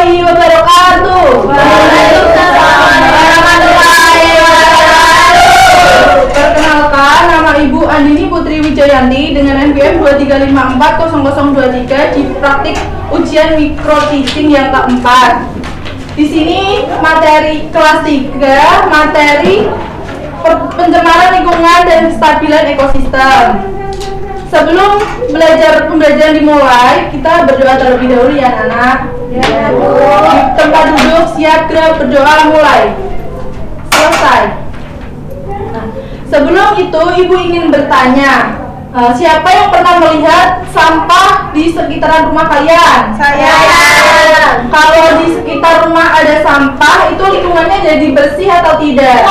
warahmatullahi wabarakatuh. Waalaikumsalam warahmatullahi wabarakatuh. Perkenalkan, nama Ibu Andini Putri Wijayanti dengan NPM 235400023 di praktik ujian micro teaching yang keempat. Di sini materi kelas 3, materi pencemaran lingkungan dan kestabilan ekosistem. Sebelum pembelajaran dimulai, kita berdoa terlebih dahulu ya anak. Ya, Bu. Di tempat duduk, siap gerak berdoa mulai. Selesai. Nah, sebelum itu Ibu ingin bertanya, siapa yang pernah melihat sampah di sekitaran rumah kalian? Saya. Kalau di sekitar rumah ada sampah, itu lingkungannya jadi bersih atau tidak?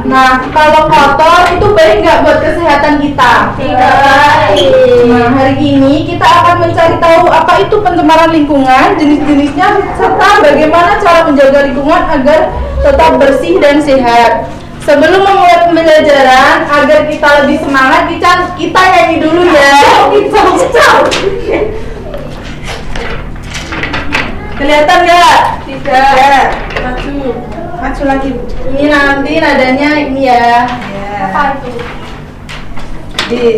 Nah, kalau kotor itu baik nggak buat kesehatan kita? Tidak baik. Nah, hari ini kita akan mencari tahu apa itu pencemaran lingkungan, jenis-jenisnya, serta bagaimana cara menjaga lingkungan agar tetap bersih dan sehat. Sebelum memulai pembelajaran, agar kita lebih semangat, kita nyanyi dulu ya. Kelihatan nggak? Tidak. Maju lagi. Ini nanti nadanya ini ya. Apa itu?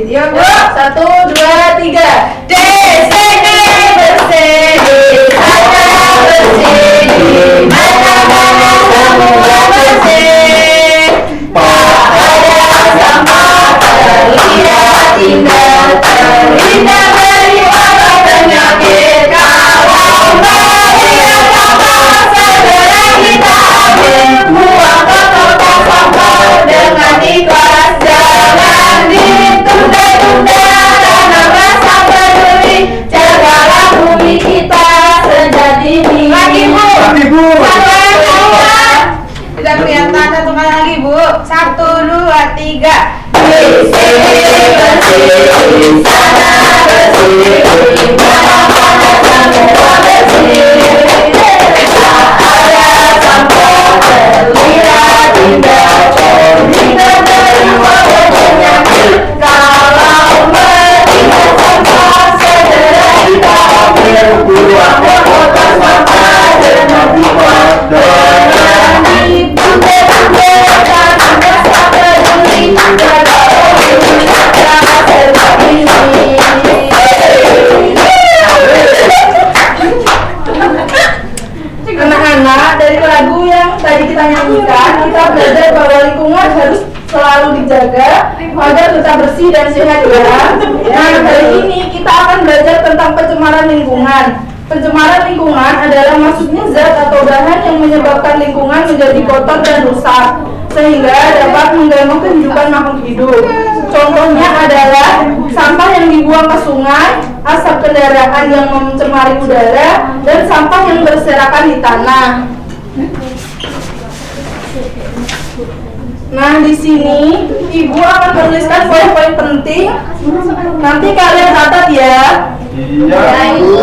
Ya, Bu. 1, 2, 3. Di sini bersih, di sana bersih, di mana-mana semua bersih. Tak ada sampah terlihat indah, terhindar dari wabah penyakit. Kalau melihat sampah segera kita ambil, buang kotor sampah dengan ikhlas. Jangan ditunda-tunda tanam rasa peduli, jagalah bumi kita sejak dini. Lagi, Bu. Tidak kelihatan, satu kali lagi, Bu. 1, 2, 3. Di sini bersih, di sana bersih, di mana-mana semua bersih. Tak ada sampah terlihat indah, terhindar dari wabah penyakit. Kalau melihat sampah segera kita ambil, buang kotor sampah dengan ikhlas. Jangan ditunda-tunda tanam rasa peduli, jagalah bumi kita sejak dini. Anak-anak, dari lagu yang tadi kita nyanyikan, kita belajar bahwa lingkungan harus selalu dijaga agar tetap bersih dan sehat ya. Nah, hari ini kita akan belajar tentang pencemaran lingkungan. Pencemaran lingkungan adalah masuknya zat atau bahan yang menyebabkan lingkungan menjadi kotor dan rusak, sehingga dapat mengganggu kehidupan makhluk hidup. Contohnya adalah sampah yang dibuang ke sungai, asap kendaraan yang mencemari udara, dan sampah yang berserakan di tanah. Nah, di sini Ibu akan menuliskan poin-poin penting. Nanti kalian catat ya. Iya, Bu.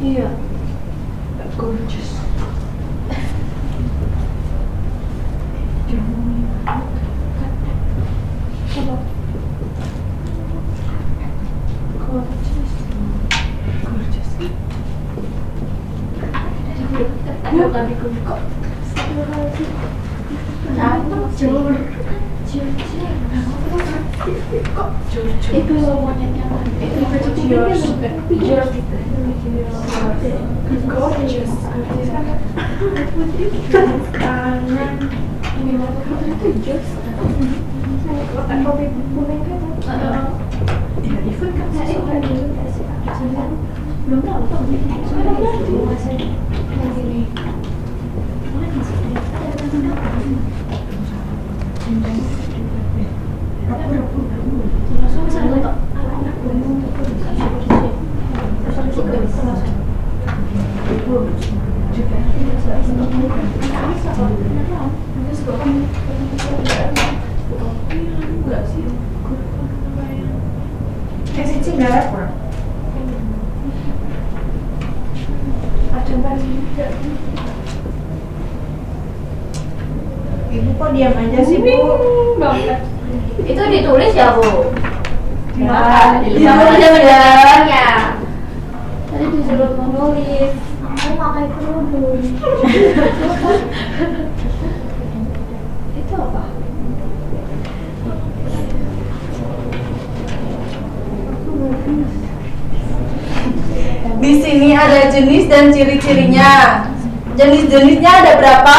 Iya. Gorgeous. Itu monyetnya kan? Gorgeous. Tangan. Ini mau itu jokes. Kopi kuning kan? Iya, Ivan kan belum tahu tuh. Sekarang masih ini. Sisi nggak kurang. Ibu kok diam aja sih, Bu? Itu ditulis ya, Bu? Nah, Ditulis ya. ya. Tadi disuruh menulis. Aku pakai kerudung. Itu apa? Di sini ada jenis dan ciri-cirinya. Jenis-jenisnya ada berapa?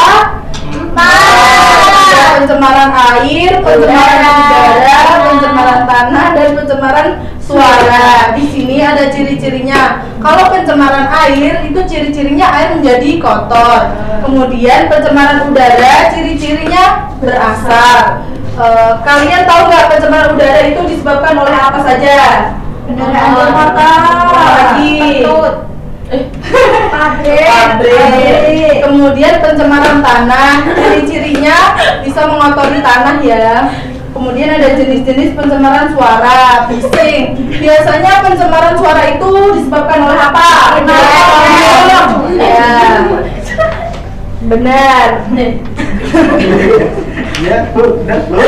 4. Ada pencemaran air, pencemaran udara, pencemaran tanah, dan pencemaran suara. Di sini ada ciri-cirinya. Kalau pencemaran air itu ciri-cirinya air menjadi kotor. Kemudian pencemaran udara ciri-cirinya berasap. Kalian tahu nggak pencemaran udara itu disebabkan oleh apa saja? Kendaraan bermotor, lagi pabrik. Kemudian pencemaran tanah, ciri-cirinya bisa mengotori tanah ya. Kemudian ada jenis-jenis pencemaran suara, bising. Biasanya pencemaran suara itu disebabkan oleh apa? Ya, benar. Ya, benar, Bu.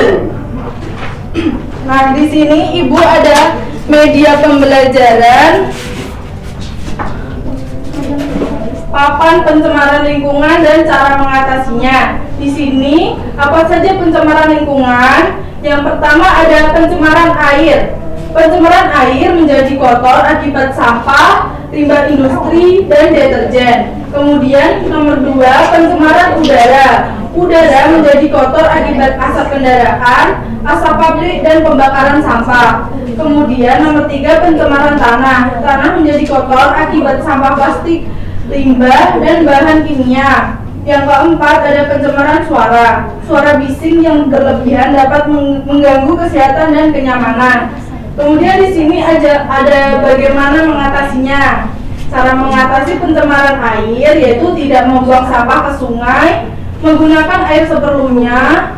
Nah, di sini Ibu ada media pembelajaran, papan pencemaran lingkungan dan cara mengatasinya. Di sini apa saja pencemaran lingkungan? Yang pertama ada pencemaran air. Pencemaran air menjadi kotor akibat sampah, limbah industri, dan deterjen. Kemudian nomor 2 pencemaran udara. Udara menjadi kotor akibat asap kendaraan, asap pabrik, dan pembakaran sampah. Kemudian nomor 3 pencemaran tanah. Tanah menjadi kotor akibat sampah plastik, limbah, dan bahan kimia. Yang keempat ada pencemaran suara. Suara bising yang berlebihan dapat mengganggu kesehatan dan kenyamanan. Kemudian di sini ada bagaimana mengatasinya. Cara mengatasi pencemaran air yaitu tidak membuang sampah ke sungai, menggunakan air seperlunya,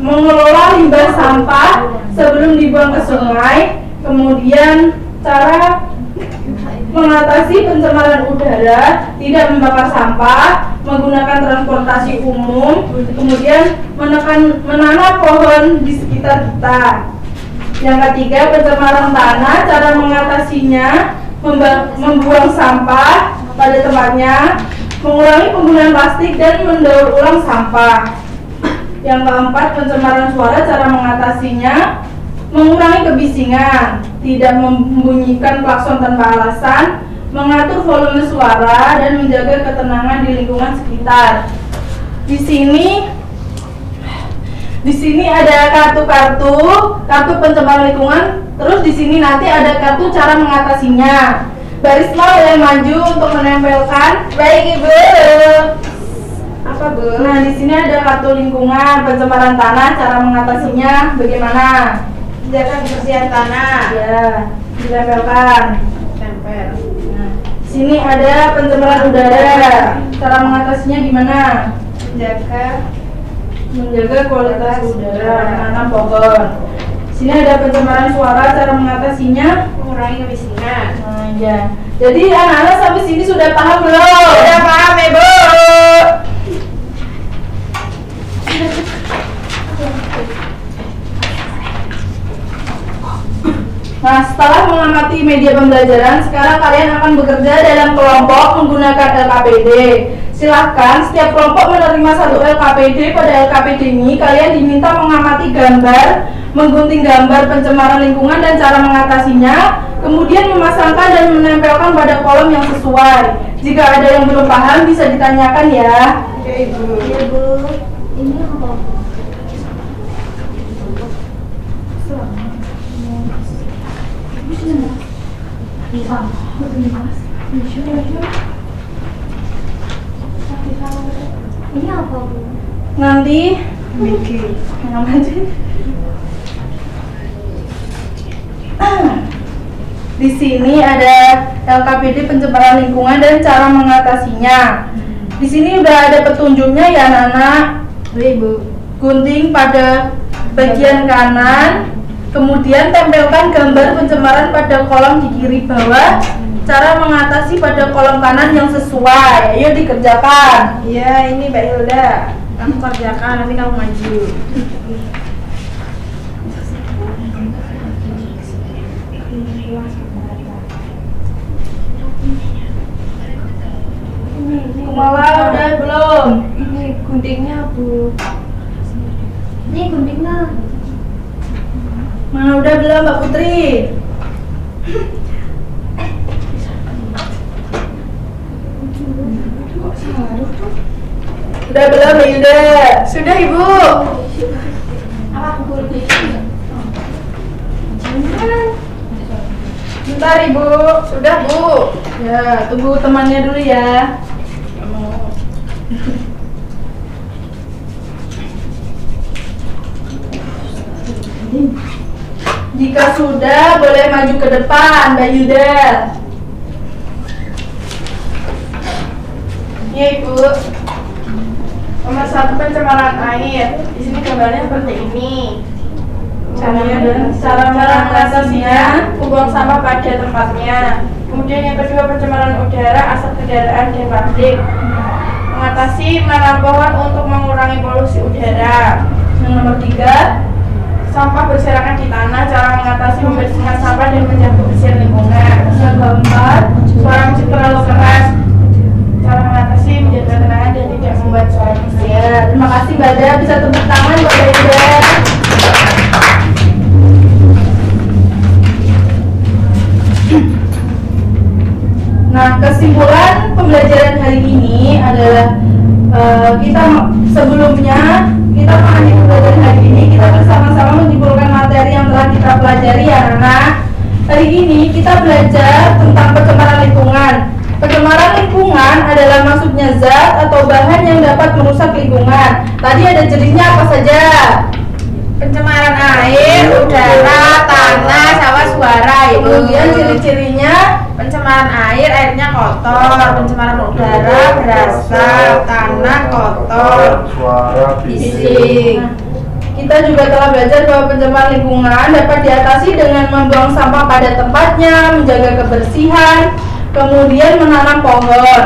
mengelola limbah sampah sebelum dibuang ke sungai. Kemudian cara mengatasi pencemaran udara, tidak membakar sampah, menggunakan transportasi umum, kemudian menanam pohon di sekitar kita. Yang ketiga pencemaran tanah, cara mengatasinya membuang sampah pada tempatnya, mengurangi penggunaan plastik dan mendaur ulang sampah. Yang keempat pencemaran suara, cara mengatasinya mengurangi kebisingan, tidak membunyikan klakson tanpa alasan, mengatur volume suara, dan menjaga ketenangan di lingkungan sekitar. Di sini ada kartu pencemaran lingkungan. Terus di sini nanti ada kartu cara mengatasinya. Barislah yang maju untuk menempelkan. Baik Ibu. Apa, Bu? Nah, di sini ada kartu lingkungan, pencemaran tanah, cara mengatasinya bagaimana? Jaga kebersihan tanah. Ya, ditempelkan. Tempel. Nah, sini ada pencemaran udara. Cara mengatasinya gimana? Menjaga kualitas udara, menanam pohon. Sini ada pencemaran suara, cara mengatasinya Mengurangi kebisingan. Nah, ya. Jadi anak-anak sampai sini sudah paham belum? Sudah paham, Ibu. Nah, setelah mengamati media pembelajaran, sekarang kalian akan bekerja dalam kelompok menggunakan LKPD. Silahkan, setiap kelompok menerima satu LKPD. Pada LKPD ini, kalian diminta mengamati gambar, menggunting gambar pencemaran lingkungan dan cara mengatasinya, kemudian memasangkan dan menempelkan pada kolom yang sesuai. Jika ada yang belum paham, bisa ditanyakan ya. Oke, Ibu. Iya, Bu. Ini apa? Ini apa, Bu? Nanti Bikin. yang maju. Di sini ada LKPD pencemaran lingkungan dan cara mengatasinya. Di sini udah ada petunjuknya ya anak-anak. Ibu. Gunting pada bagian kanan, kemudian tempelkan gambar pencemaran pada kolom di kiri bawah. cara mengatasi pada kolom kanan yang sesuai. Ayo dikerjakan. Iya, ini Mbak Hilda. Kamu kerjakan, nanti kamu maju. Kumala udah belum? Ini guntingnya, Bu. Ini guntingnya. Mana udah belum Mbak Putri? Udah belum Mbak Hilda? Sudah, Ibu. Bentar, Ibu. Sudah, Bu. Ya, tunggu temannya dulu ya. Jika sudah, boleh maju ke depan, Mbak Hilda. Iya, Ibu. Nomor 1 pencemaran air. Di sini gambarnya seperti ini. Cara mengatasinya, buang sampah pada tempatnya. Kemudian yang kedua, pencemaran udara, asap kendaraan dan pabrik. Mengatasi menanam pohon untuk mengurangi polusi udara. yang nomor 3, Sampah berserakan di tanah, cara mengatasi membersihkan sampah dan menjaga kebersihan lingkungan. yang keempat, Suara musik terlalu keras, cara mengatasi menjaga ketenangan dan tidak membuat suara musik. ya, terima kasih Mbak Dea, bisa tepuk tangan buat Mbak Hilda. Nah, kesimpulan pembelajaran hari ini adalah sebelumnya kita mengaji pembelajaran hari ini kita bersama-sama menyimpulkan materi yang telah kita pelajari ya anak. Hari ini kita belajar tentang pencemaran lingkungan. Pencemaran lingkungan adalah masuknya zat atau bahan yang dapat merusak lingkungan. Tadi ada jenisnya apa saja? Pencemaran air, udara, tanah, sama suara. Kemudian ciri-cirinya Pencemaran air, airnya kotor. Pencemaran udara, berasap. Tanah kotor. Suara Bising. kita juga telah belajar bahwa pencemaran lingkungan dapat diatasi dengan membuang sampah pada tempatnya, menjaga kebersihan, kemudian menanam pohon.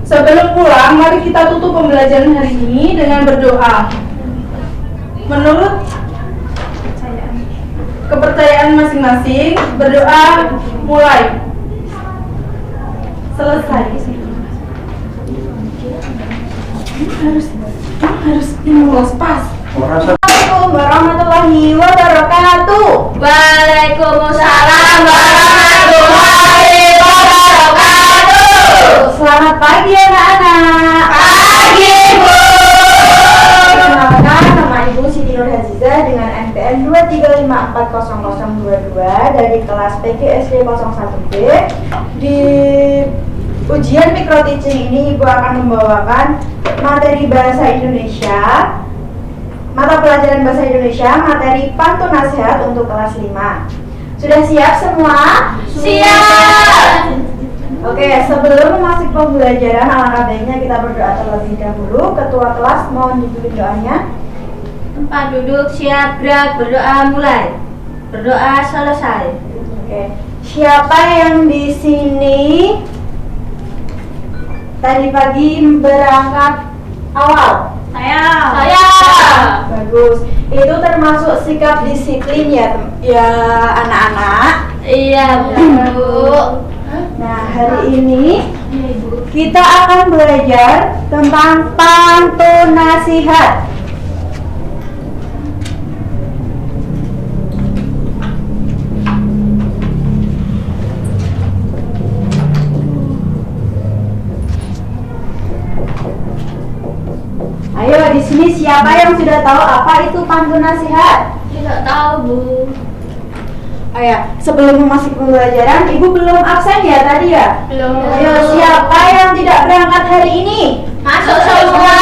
Sebelum pulang, mari kita tutup pembelajaran hari ini dengan berdoa. Menurut kepercayaan masing-masing, berdoa mulai. Selesai. Harus dimulai pas. Assalamualaikum warahmatullahi wabarakatuh. Waalaikumsalam warahmatullahi wabarakatuh. Selamat pagi anak-anak. Pagi, Bu. Perkenalkan, nama Ibu Siti Nur Haziza dengan NPM 235400022 dari kelas PG SD 01B. Di ujian micro teaching ini Ibu akan membawakan materi bahasa Indonesia, mata pelajaran bahasa Indonesia, materi pantun nasihat untuk kelas 5. Sudah siap semua? Siap. Oke, sebelum memasuki pembelajaran, alangkah baiknya kita berdoa terlebih dahulu. Ketua kelas mohon dipimpin doanya. Tempat duduk siap, gerak, berdoa mulai. Berdoa selesai. Oke, siapa yang di sini tadi pagi berangkat awal? Saya. Bagus. Itu termasuk sikap disiplin ya anak-anak. Iya, Bu. Nah, hari ini kita akan belajar tentang pantun nasihat. Ayo, di sini siapa yang sudah tahu apa itu pantun nasihat? Tidak tahu, Bu. Oh ya, sebelum memasuki pembelajaran, Ibu belum absen ya tadi ya? Belum. Ayo, siapa yang tidak berangkat hari ini? Masuk semua.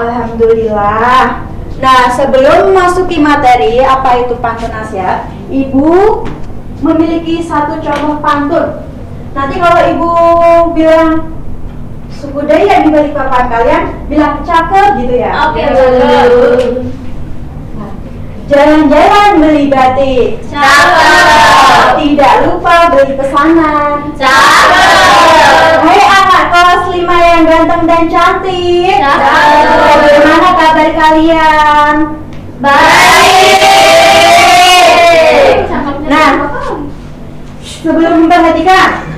Alhamdulillah. Nah, sebelum memasuki materi apa itu pantun nasihat, Ibu memiliki satu contoh pantun. Nanti kalau Ibu bilang suku Dayak di Balikpapan, kalian bilang cakep gitu ya? Oke, Bu. Jalan-jalan beli batik, Cakep. tidak lupa beli pesanan. ganteng dan cantik. Cakep. Bagaimana kabar kalian? Baik. Nah, sebelum memperhatikan,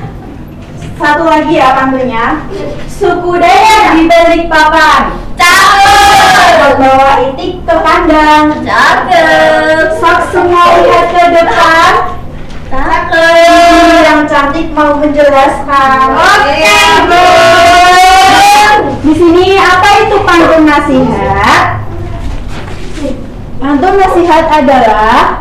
satu lagi ya pantunya. Suku Dayak di Balikpapan. Cakep. Bawa itik ke kandang. Cakep. Sok semua lihat ke depan. Cakep. Yang cantik mau menjelaskan. Oke, Bu. Di sini apa itu pantun nasihat? Pantun nasihat adalah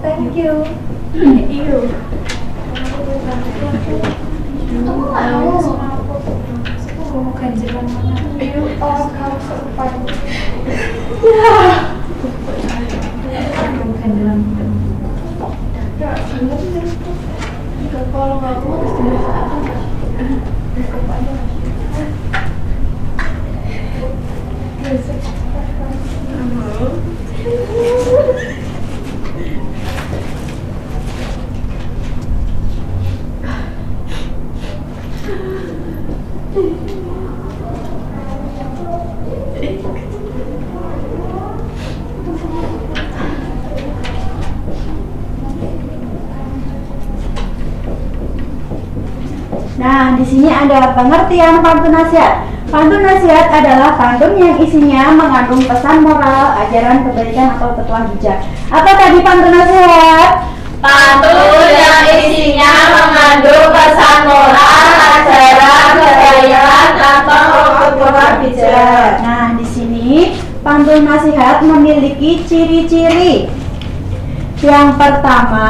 Thank you. Nah, di sini ada pengertian pantun nasihat. Pantun nasihat adalah pantun yang isinya mengandung pesan moral, ajaran kebaikan atau petuah bijak. Apa tadi pantun nasihat? Pantun yang isinya mengandung pesan moral, ajaran kebaikan atau petuah bijak. Nah, di sini pantun nasihat memiliki ciri-ciri. Yang pertama,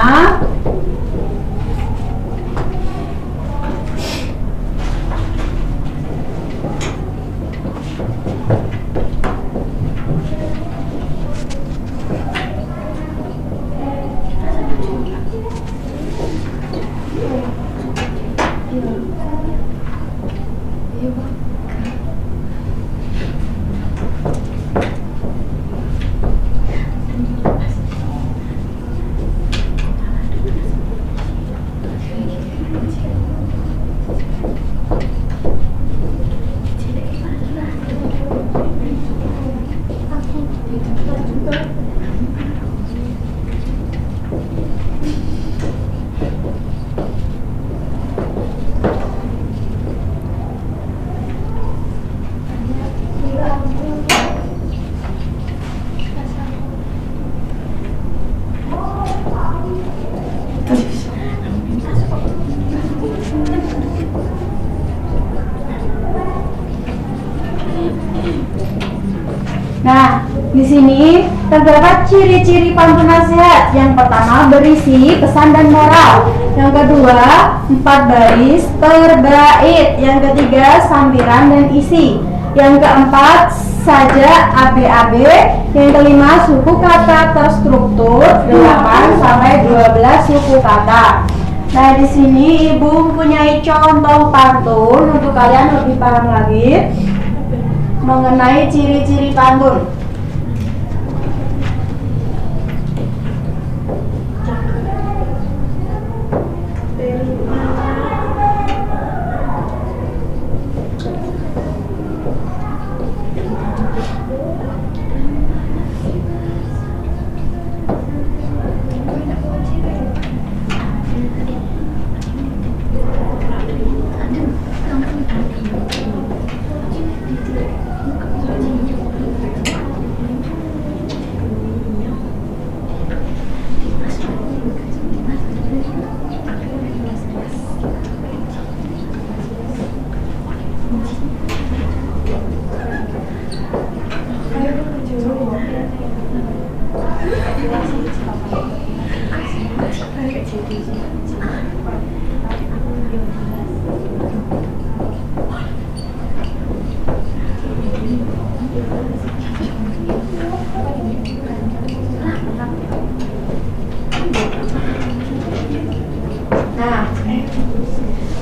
nah, di sini terdapat ciri-ciri pantun nasihat. Yang pertama, berisi pesan dan moral. Yang kedua, 4 baris per bait. Yang ketiga, sampiran dan isi. Yang keempat, saja ABAB. Yang kelima, suku kata terstruktur 8 sampai 12 suku kata. Nah, di sini Ibu mempunyai contoh pantun untuk kalian lebih paham lagi mengenai ciri-ciri pantun.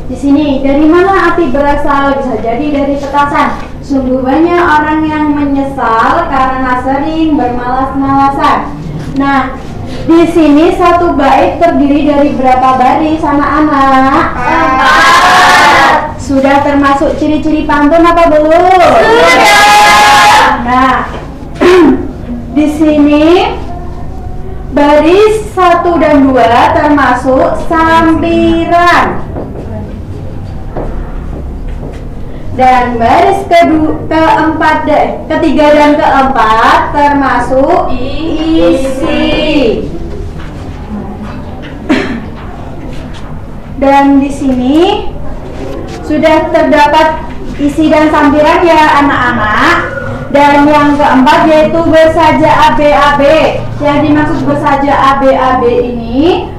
Di sini, dari mana api berasal? Bisa jadi dari petasan. Sungguh banyak orang yang menyesal karena sering bermalas-malasan. Nah, di sini satu bait terdiri dari berapa baris anak-anak? 4. Sudah termasuk ciri-ciri pantun apa belum? Sudah. Nah, di sini baris 1 dan 2 termasuk sampiran. Dan baris ketiga dan keempat termasuk isi. Dan di sini sudah terdapat isi dan sampiran ya anak-anak. Dan yang keempat yaitu bersaja ABAB. Yang dimaksud bersaja ABAB ini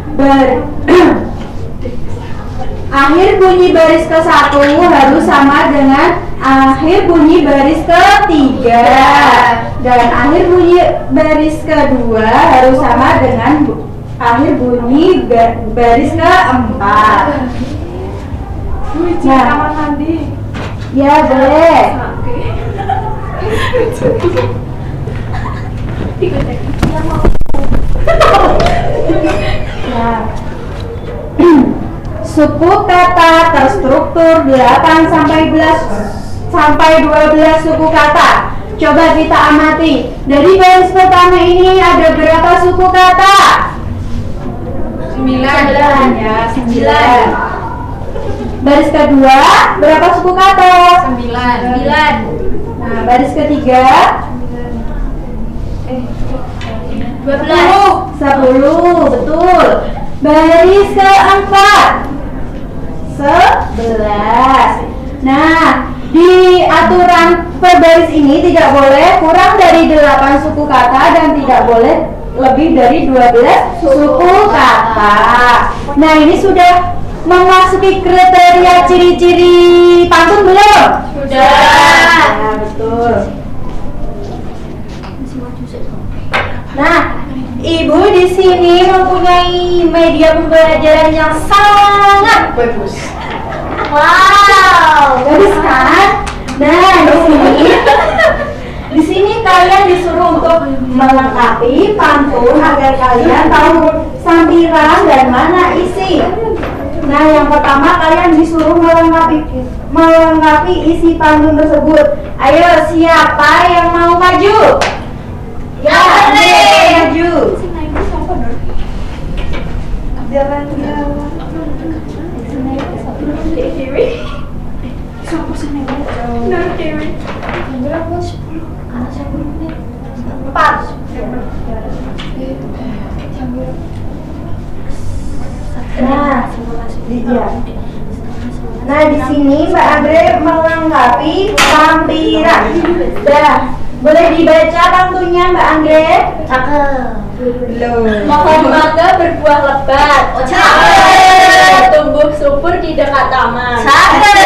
akhir bunyi baris ke-1 harus sama dengan akhir bunyi baris ke-3, dan akhir bunyi baris ke-2 harus sama dengan akhir bunyi baris ke-4. Nah, kamar mandi. ya boleh. Nah, suku kata terstruktur 8 sampai 12 suku kata. Coba kita amati. Dari baris pertama ini ada berapa suku kata? 9 ya, 9. Baris kedua berapa suku kata? 9. Nah, baris ketiga 10, betul. Baris keempat 11. Nah, di aturan per baris ini tidak boleh kurang dari 8 suku kata dan tidak boleh lebih dari 12 suku kata. Nah, ini sudah memasuki kriteria ciri-ciri pantun belum? Sudah. Nah, betul. Nah, Ibu di sini mempunyai media pembelajaran yang sangat bagus. Wow, bagus kan? Nah, di sini kalian disuruh untuk melengkapi pantun agar kalian tahu sampiran dan mana isi. Nah, yang pertama kalian disuruh melengkapi isi pantun tersebut. Ayo, siapa yang mau maju? Ya, maju. Nah, di sini Mbak Andre melengkapi sampiran. Dah, boleh dibaca pantunnya Mbak Andre? Cakep. Belum. Pohon mangga berbuah lebat. Cakep. Tumbuh subur di dekat taman. Cakep.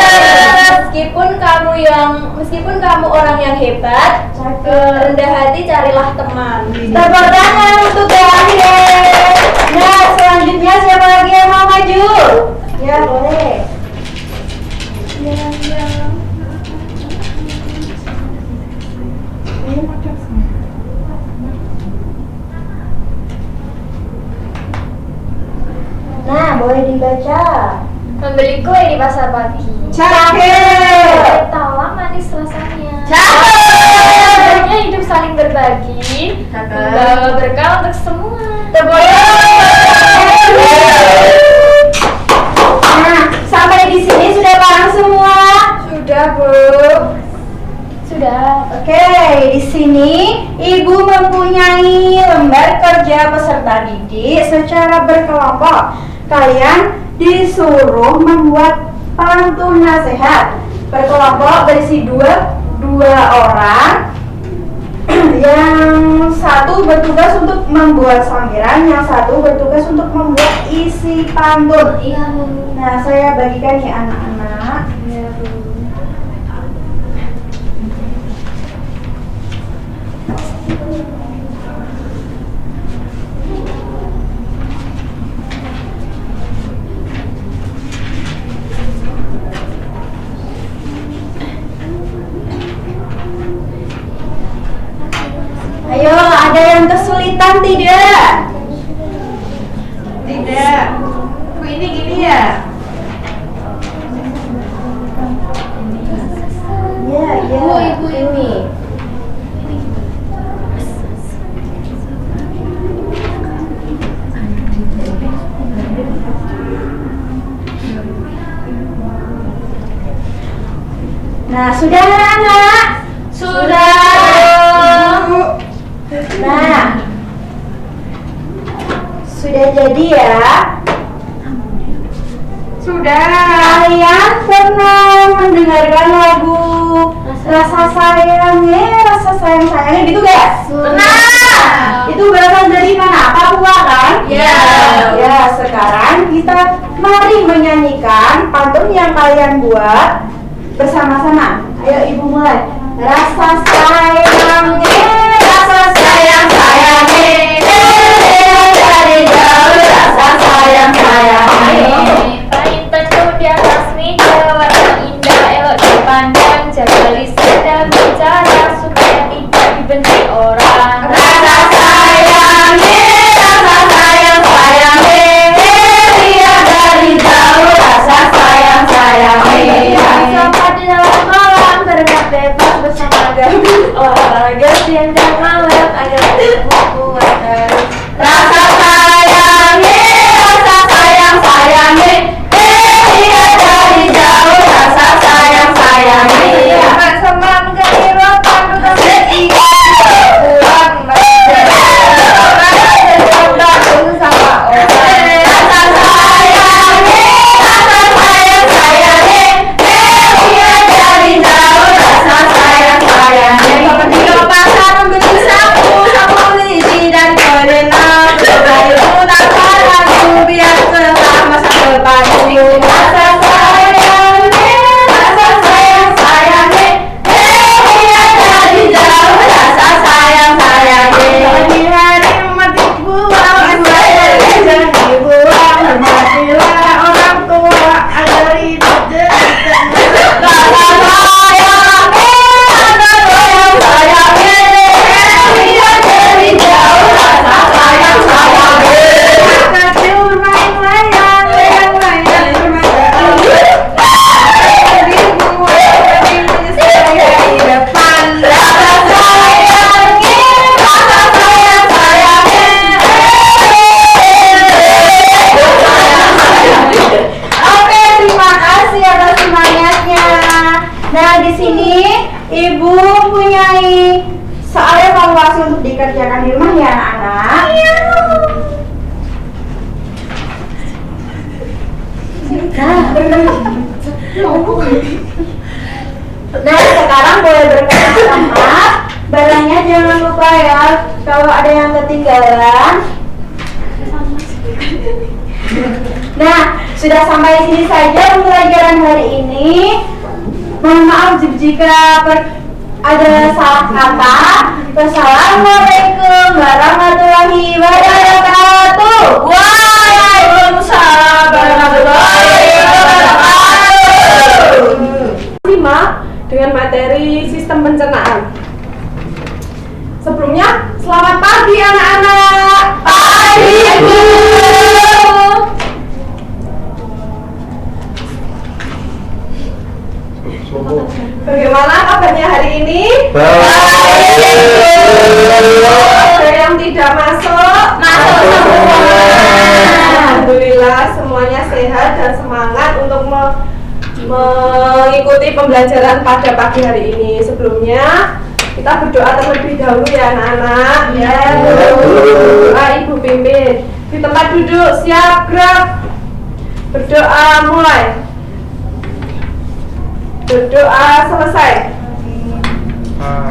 Meskipun kamu orang yang hebat, rendah hati carilah teman. Tepuk tangan untuk Mbak Andre. Nah, selanjutnya siapa lagi yang mau maju? Ya, boleh. Nah, boleh dibaca. Membeli kue di pasar pagi. Cakep. Tawa manis rasanya. Cakep. Akhirnya hidup saling berbagi, membawa berkah untuk semua. Nah, sampai di sini sudah paham semua? Sudah, Bu. Sudah. Oke, di sini Ibu mempunyai lembar kerja peserta didik secara berkelompok. Kalian disuruh membuat pantun nasihat. Berkelompok berisi dua orang. Yang satu bertugas untuk membuat sampiran, yang satu bertugas untuk membuat isi pantun. Iya, Bu. Nah, saya bagikan ya anak-anak. Iya, Bu. kesulitan tidak? Tidak. Bu, ini gini ya? Ya, ya. Ibu ini. Nah, sudah anak? Sudah. Ibu. Nah, sudah jadi ya? Sudah. Kalian pernah mendengarkan lagu Rasa sayangnya gitu gak? Pernah. Itu berasal dari mana? Papua kan? Ya. Ya, sekarang kita mari menyanyikan pantun yang kalian buat bersama-sama. Ayo ibu mulai. Rasa sayangnya, rasa sayangnya, dari jauh rasa sayangnya. Pahit teduh di atas meja, warna indah elok dipandang, jaga lisan dan bicara supaya tidak dibenci orang. Rasa sayangnya, lihat dari jauh rasa sayangnya. Sampai di dalam malam berenang bebas bersama gadis olahraga siang dan malam agar tubuh kuat terus. Rasa sayangnya, lihat dari jauh rasa sayangnya. Sama menjadi rotan bukan seikat. Pulang menjadi orang sama orang. Rasa sayangnya, lihat dari jauh rasa sayangnya. Di pasar membeli sapu lidi dan kodenam. Bayu tak ragu biar selamat masa depanku. Rasa sayangnya, lihat dari jauh rasa sayangnya. Di hari mati buang, jangan dibuang. Hormatilah orang tua agar hidup jadi Rasa sayangnya, lihat dari jauh rasa sayangnya. kecil bermain layang bermain di depan. Rasa sayangnya, Oke, terima kasih atas semangatnya. Nah, di sini Ibu punyai soal evaluasi untuk dikerjakan di rumah ya, anak-anak. Nah, sekarang boleh berkata-kata. Barangnya jangan lupa ya, kalau ada yang ketinggalan. Nah, sudah sampai sini saja pembelajaran hari ini. Mohon maaf jika ada salah kata. Wassalamualaikum warahmatullahi wabarakatuh. Waalaikumsalam warahmatullahi wabarakatuh. Simak dengan materi sistem pencernaan. Sebelumnya, selamat pagi anak-anak. Pagi, Bu. Bagaimana kabarnya hari ini? Ada yang tidak masuk? Masuk semua. Alhamdulillah semuanya sehat dan semangat untuk mengikuti pembelajaran pada pagi hari ini. Sebelumnya kita berdoa terlebih dahulu ya anak-anak. Ya. Doa Ibu pimpin. Di tempat duduk siap gerak. Berdoa mulai. Berdoa selesai.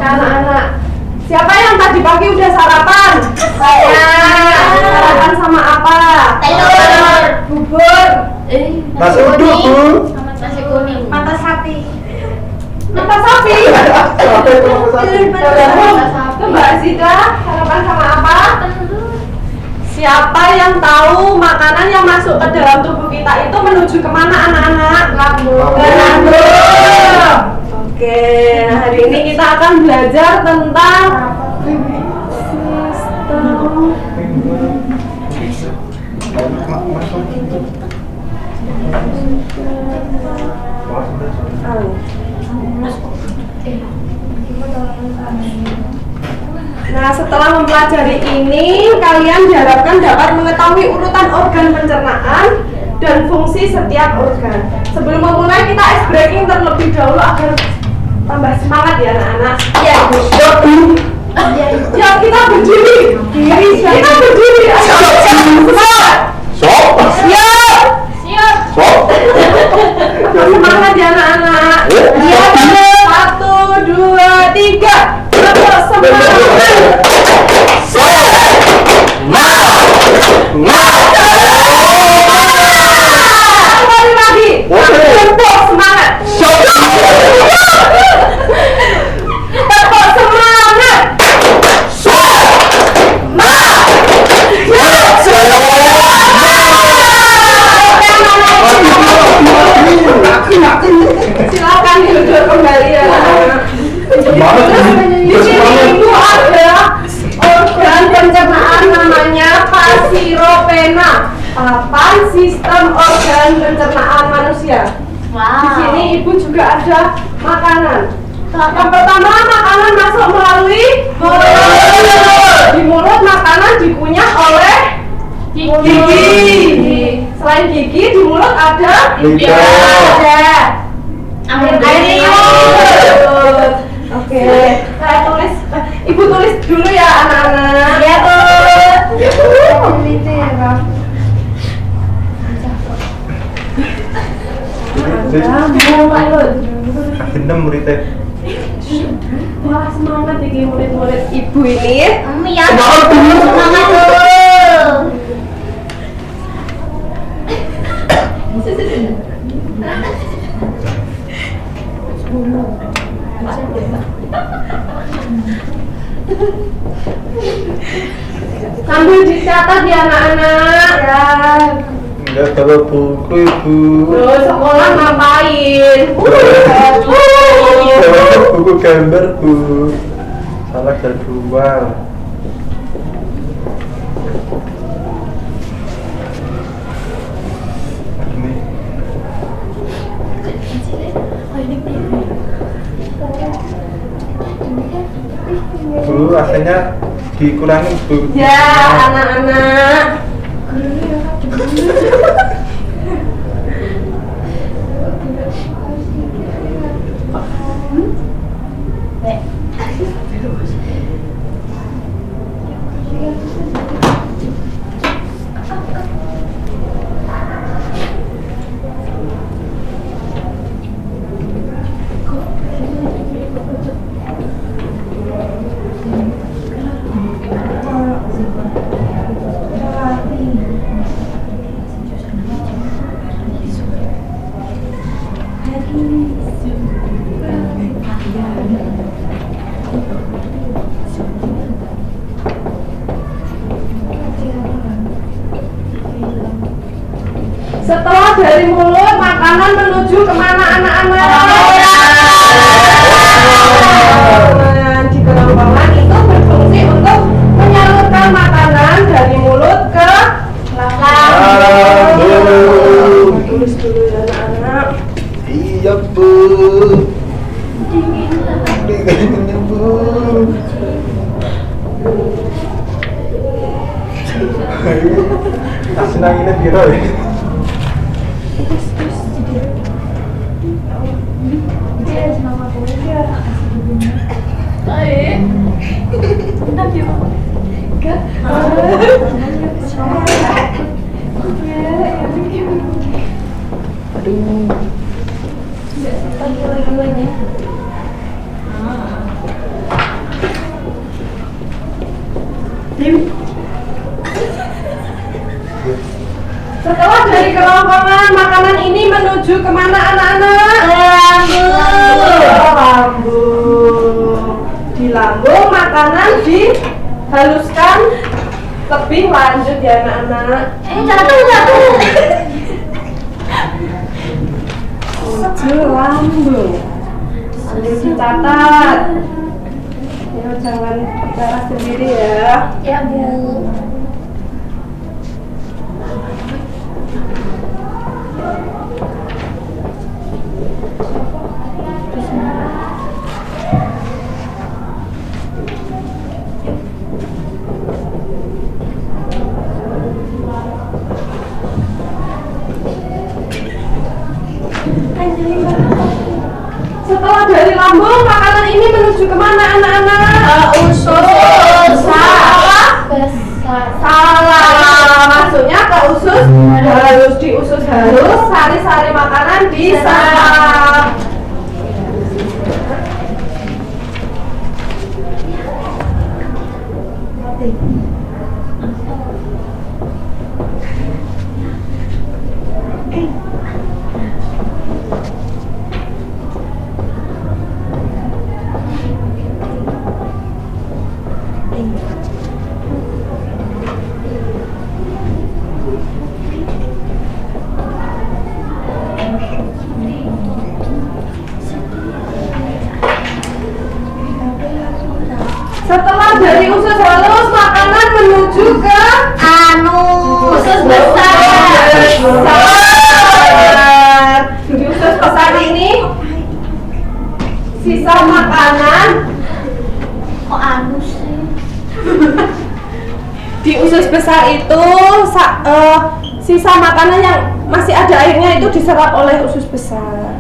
Anak-anak, siapa yang tadi pagi udah sarapan? Saya. Sarapan sama apa? Telur. Bubur. Nasi uduk, Bu. Nasi kuning. Mata sapi. Mata sapi. Sampai ke rumah sakit. Mbak Zida, sarapan sama apa? Siapa yang tahu makanan yang masuk ke dalam tubuh kita itu menuju kemana anak-anak? Lambung. Ke lambung. Oke, nah hari ini kita akan belajar tentang sistem Nah, setelah mempelajari ini, kalian diharapkan dapat mengetahui urutan organ pencernaan dan fungsi setiap organ. Sebelum memulai, kita ice breaking terlebih dahulu agar tambah semangat ya anak-anak. Iya, Bu. Ya, kita berdiri. Kita berdiri. Sok. Siap. Sok. Semangat ya anak-anak. Iya. 1, 2, 3. Tepuk semangat. Kembali lagi. Tepuk semangat. Tepuk semangat. Silakan duduk kembali ya. Di sini itu ada organ pencernaan namanya pasiropena. Papan sistem organ pencernaan manusia. Di sini ibu juga ada makanan. Yang pertama, makanan masuk melalui mulut. Di mulut makanan dikunyah oleh gigi. Selain gigi, di mulut ada Lidah. air liur. Oke, saya tulis. Ibu tulis dulu ya anak-anak. Iya, Bu. Gendem muridnya. Wah, semangat nih murid-murid ibu ini. Iya, semangat dulu. Sambil dicatat ya anak-anak. Ya. Enggak bawa buku ibu. Loh, sekolah ngapain? Bawa buku gambar bu. Salah jadwal. Ini. Bu, rasanya dikurangi bu. Ya, anak-anak. Setelah dari mulut, makanan menuju kemana anak-anak? Di kerongkongan itu berfungsi untuk menyalurkan makanan dari mulut ke lambung. Tulis dulu ya anak-anak. Iya bu. Dinginnya bu. Kasih nanginnya biro ya. Setelah dari kerongkongan, makanan ini menuju kemana anak-anak? Lambung. Di lambung makanan dihaluskan lebih lanjut ya anak-anak. Jatuh. Menuju lambung. Sambil dicatat. Ya jangan bicara sendiri ya. Ya, Bu. Setelah dari lambung, makanan ini menuju kemana anak-anak? Usus. Salah. Maksudnya ke usus halus, di usus halus sari-sari makanan diserap. Setelah dari usus halus, makanan menuju ke Anus. Usus besar. Di usus besar ini sisa makanan Kok anus sih? di usus besar itu sisa makanan yang masih ada airnya itu diserap oleh usus besar.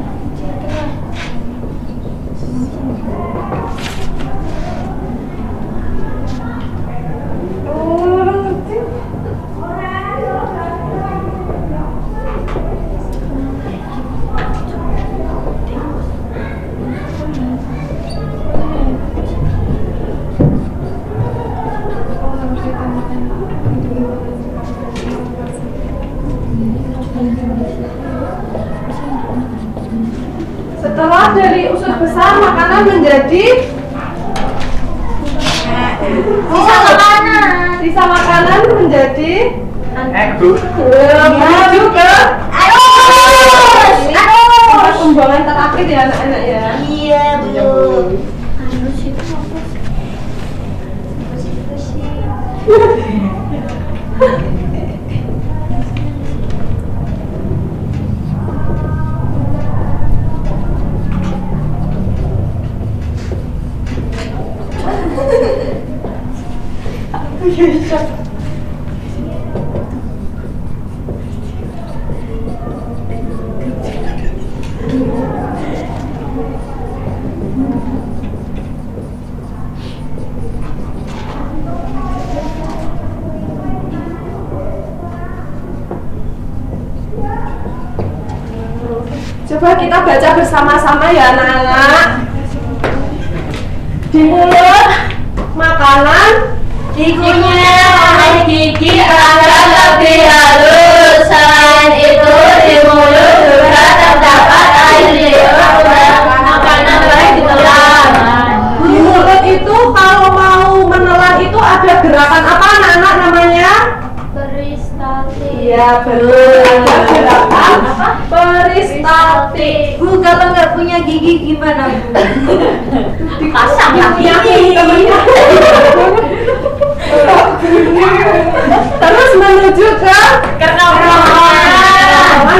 Setelah dari usus besar, makanan menjadi sisa makanan menjadi menuju ke tempat pembuangan terakhir ya anak-anak ya. Iya, Bu. Anus itu apa sih? Coba kita baca bersama-sama ya anak-anak. Di mulut makanan, Giginya oleh gigi agar lebih halus. Selain itu di mulut juga terdapat air liur makanan baik ditelan. di mulut itu kalau mau menelan itu ada gerakan apa anak-anak namanya? Peristaltik. Iya betul. Gerakan peristaltik. Bu, kalau nggak punya gigi gimana, Bu? Pasang Yakin temennya. Terus menuju ke kerongkongan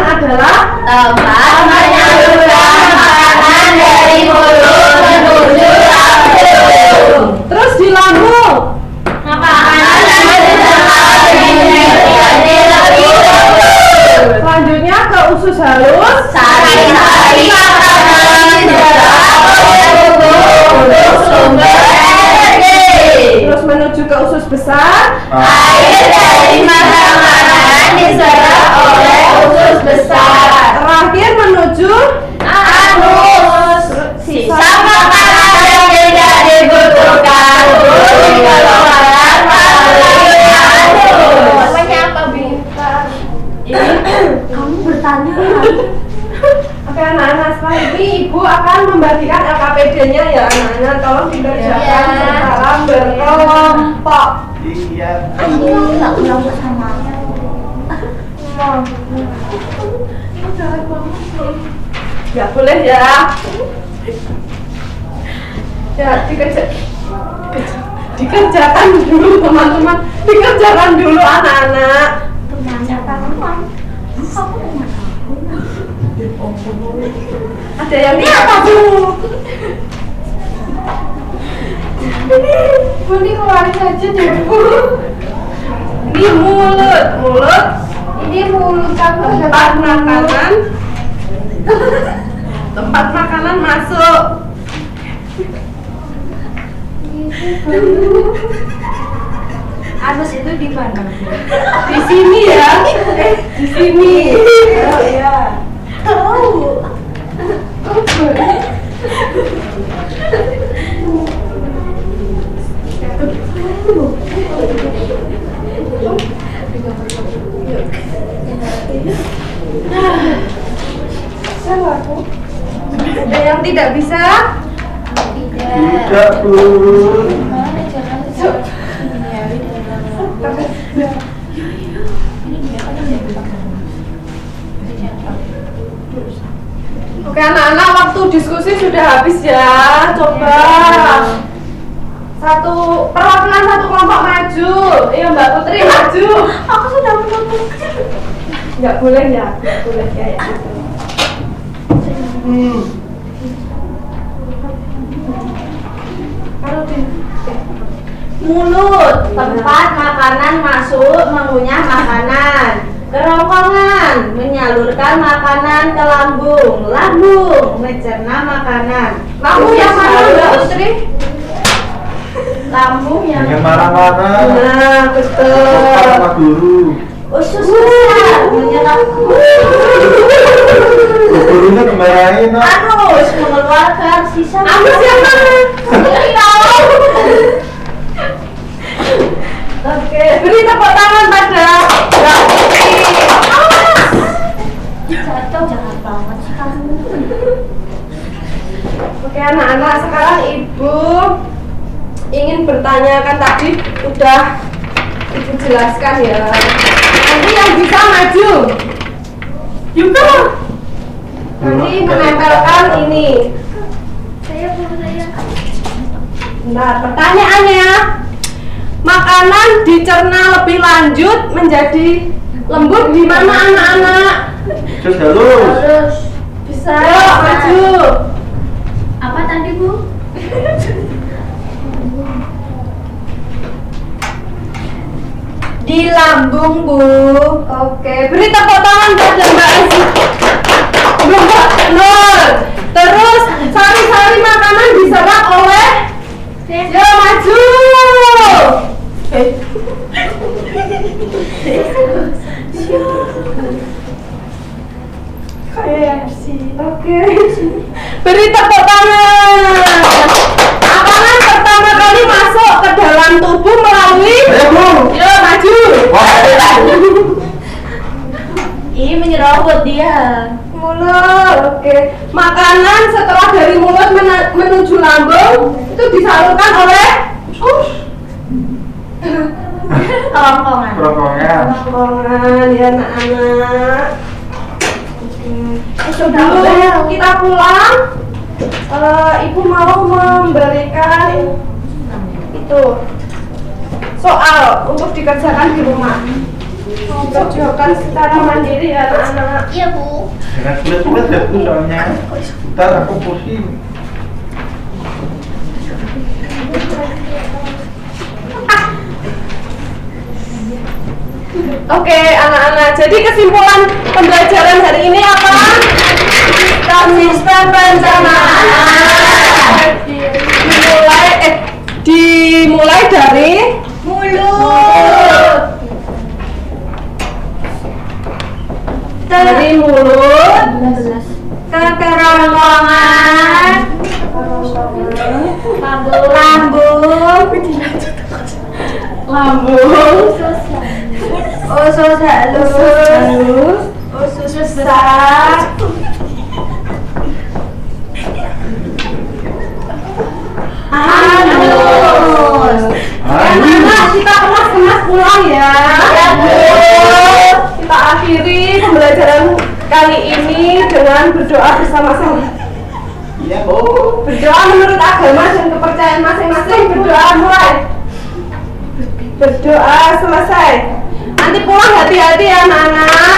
adalah tempat menyalurkan makanan dari mulut menuju lambung. terus di lambung. Makanan yang diserap menjadi lebih subur. Selanjutnya ke usus halus. Sari-sari makanan diserap oleh tubuh untuk sumber energi. Terus menuju ke usus besar. Air dari makanan diserap oleh usus besar. Terakhir menuju Anus. Sisa makanan yang tidak dibutuhkan dikeluarkan melalui anus. Namanya apa, Bintang? Kamu bertanya. Oke anak-anak, setelah ini ibu akan membagikan LKPD-nya ya anak-anak. Tolong dikerjakan Iya. secara berkelompok. Iya. Ayo, nggak ulang sama. Nggak boleh ya. Ya dikerjakan dulu teman-teman. Dikerjakan dulu anak-anak. Ada yang ini apa bu? Ini keluarin aja deh, Bu. Ini mulut. Ini mulut kamu ada Tempat makanan tempat makanan masuk. Anus itu di mana? Di sini ya. Di sini. Oh iya. Tahu. Ada yang tidak bisa? Tidak, Bu. Oke anak-anak, waktu diskusi sudah habis ya. Coba satu perwakilan satu kelompok maju. Iya Mbak Putri maju. Aku sudah menunggu. Nggak boleh ya, nggak boleh kayak gitu. Mulut, tempat makanan masuk mengunyah makanan. Kerongkongan, menyalurkan makanan ke lambung. Lambung, mencerna makanan. Lambung yang mana Mbak Putri? Lambung yang Yang marah-marah. Nah betul. Sopan sama guru. usus besar, menyerap Gurunya kemarahin, no? anus, mengeluarkan sisa Anus yang mana? Oke, Beri tepuk tangan pada Mbak Putri. jatuh jahat banget sih kamu. Oke anak-anak, sekarang ibu ingin bertanya, kan tadi udah ibu jelaskan ya. Nanti yang bisa maju juga. Nanti menempelkan ini. Saya belum saya. Nah pertanyaannya, makanan dicerna lebih lanjut menjadi lembut di mana anak-anak? Terus halus. Terus Bisa yuk maju. Apa tadi Bu? Di lambung Bu. Oke, beri tepuk tangan pada Mbak Esi. Mbak Nur. Terus sari-sari makanan diserap oleh. Yuk maju. Kayak sih. Oke. Beri tepuk tangan. Makanan pertama kali masuk ke dalam tubuh melalui. Ayo, Bu. Yuk maju. Wah, ini menyerobot dia. Mulut. Oke. Makanan setelah dari mulut menuju lambung itu disalurkan oleh Kerongkongan. kerongkongan. kerongkongan ya anak-anak. Sebelum kita pulang, ibu mau memberikan itu soal untuk dikerjakan di rumah. Kerjakan secara mandiri ya anak-anak. Iya Bu. Jangan sulit-sulit ya, Bu, soalnya. Ntar aku pusing. Oke anak-anak, jadi kesimpulan pembelajaran hari ini apa? Sistem pencernaan dimulai dari mulut. Dari mulut ke kerongkongan, lambung, usus halus, usus besar, anus. Anak-anak, kita kemas-kemas pulang ya. Kita akhiri pembelajaran kali ini dengan berdoa bersama-sama. Iya, Bu. Berdoa menurut agama dan kepercayaan masing-masing. Berdoa mulai. Berdoa selesai. Nanti pulang hati-hati ya anak-anak.